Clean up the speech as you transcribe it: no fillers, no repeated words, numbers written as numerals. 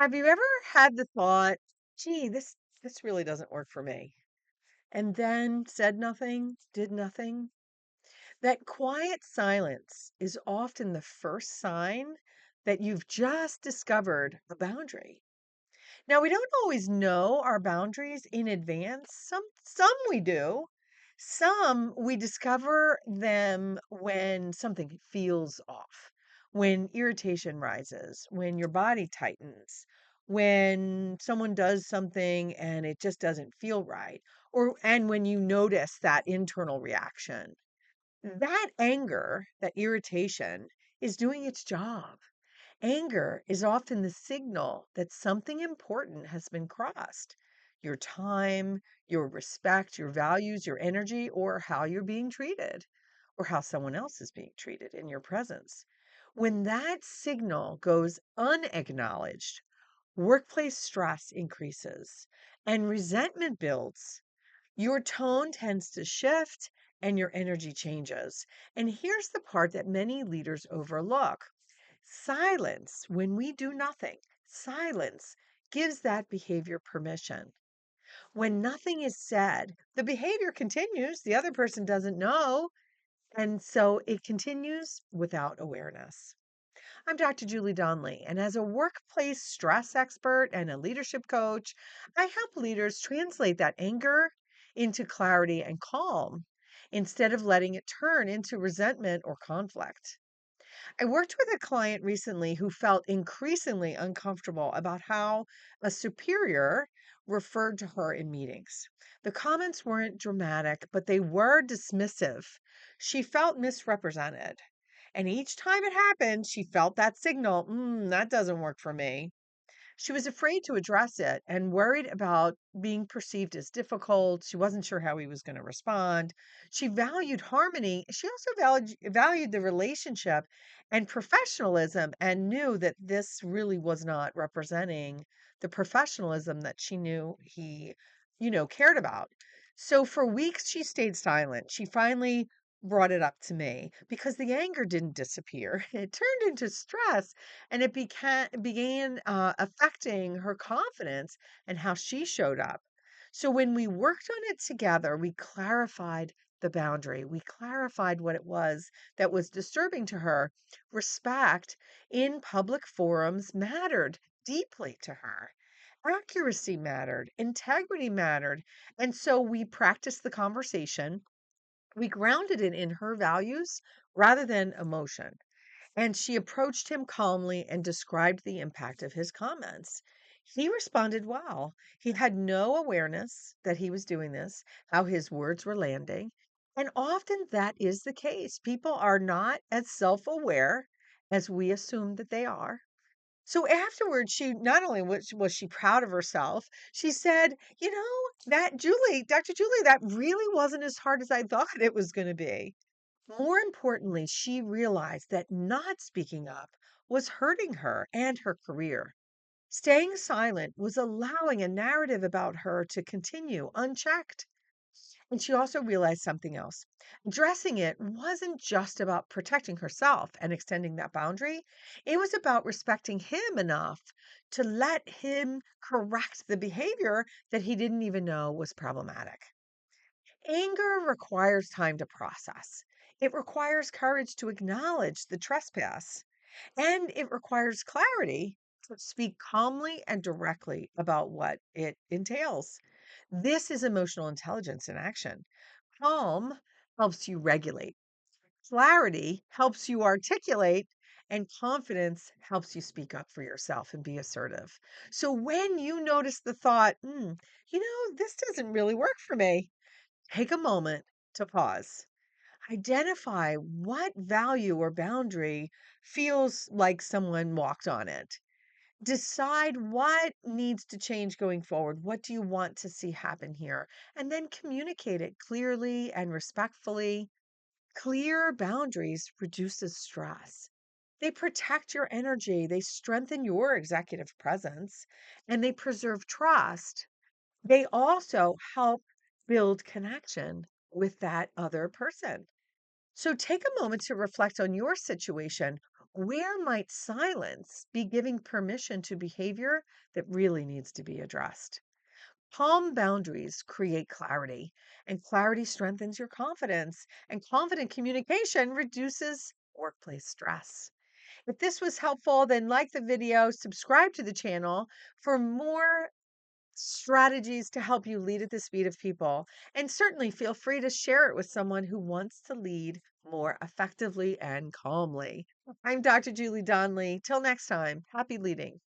Have you ever had the thought, gee, this really doesn't work for me? And then said nothing, did nothing? That quiet silence is often the first sign that you've just discovered a boundary. Now, we don't always know our boundaries in advance. Some we do. Some we discover them when something feels off, when irritation rises, when your body tightens, when someone does something and it just doesn't feel right, or and when you notice that internal reaction. That anger, that irritation is doing its job. Anger is often the signal that something important has been crossed. Your time, your respect, your values, your energy, or how you're being treated, or how someone else is being treated in your presence. When that signal goes unacknowledged, workplace stress increases and resentment builds. Your tone tends to shift and your energy changes. And here's the part that many leaders overlook. Silence, when we do nothing, silence gives that behavior permission. When nothing is said, the behavior continues. The other person doesn't know. And so it continues without awareness. I'm Dr. Julie Donley, and as a workplace stress expert and a leadership coach, I help leaders translate that anger into clarity and calm instead of letting it turn into resentment or conflict. I worked with a client recently who felt increasingly uncomfortable about how a superior referred to her in meetings. The comments weren't dramatic, but they were dismissive. She felt misrepresented. And each time it happened, she felt that signal, that doesn't work for me. She was afraid to address it and worried about being perceived as difficult. She wasn't sure how he was going to respond. She valued harmony. She also valued the relationship and professionalism and knew that this really was not representing the professionalism that she knew he, cared about. So for weeks, she stayed silent. She finally brought it up to me because the anger didn't disappear. It turned into stress and it began affecting her confidence and how she showed up. So when we worked on it together, we clarified the boundary. We clarified what it was that was disturbing to her. Respect in public forums mattered deeply to her. Accuracy mattered, integrity mattered. And so we practiced the conversation. We grounded it in her values rather than emotion. And she approached him calmly and described the impact of his comments. He responded well. He had no awareness that he was doing this, how his words were landing. And often that is the case. People are not as self aware as we assume that they are. So afterwards, she not only was she proud of herself, she said, that Dr. Julie, that really wasn't as hard as I thought it was going to be. More importantly, she realized that not speaking up was hurting her and her career. Staying silent was allowing a narrative about her to continue unchecked. And she also realized something else. Addressing it wasn't just about protecting herself and extending that boundary, it was about respecting him enough to let him correct the behavior that he didn't even know was problematic. Anger requires time to process. It requires courage to acknowledge the trespass, and it requires clarity to speak calmly and directly about what it entails. This is emotional intelligence in action. Calm helps you regulate, clarity helps you articulate, and confidence helps you speak up for yourself and be assertive. So when you notice the thought, this doesn't really work for me, take a moment to pause. Identify what value or boundary feels like someone walked on it. Decide what needs to change going forward. What do you want to see happen here? And then communicate it clearly and respectfully. Clear boundaries reduces stress. They protect your energy, they strengthen your executive presence, and they preserve trust. They also help build connection with that other person. So take a moment to reflect on your situation. Where might silence be giving permission to behavior that really needs to be addressed? Calm boundaries create clarity, and clarity strengthens your confidence, and confident communication reduces workplace stress. If this was helpful, then like the video, subscribe to the channel for more strategies to help you lead at the speed of people. And certainly feel free to share it with someone who wants to lead more effectively and calmly. I'm Dr. Julie Donley. Till next time, happy leading.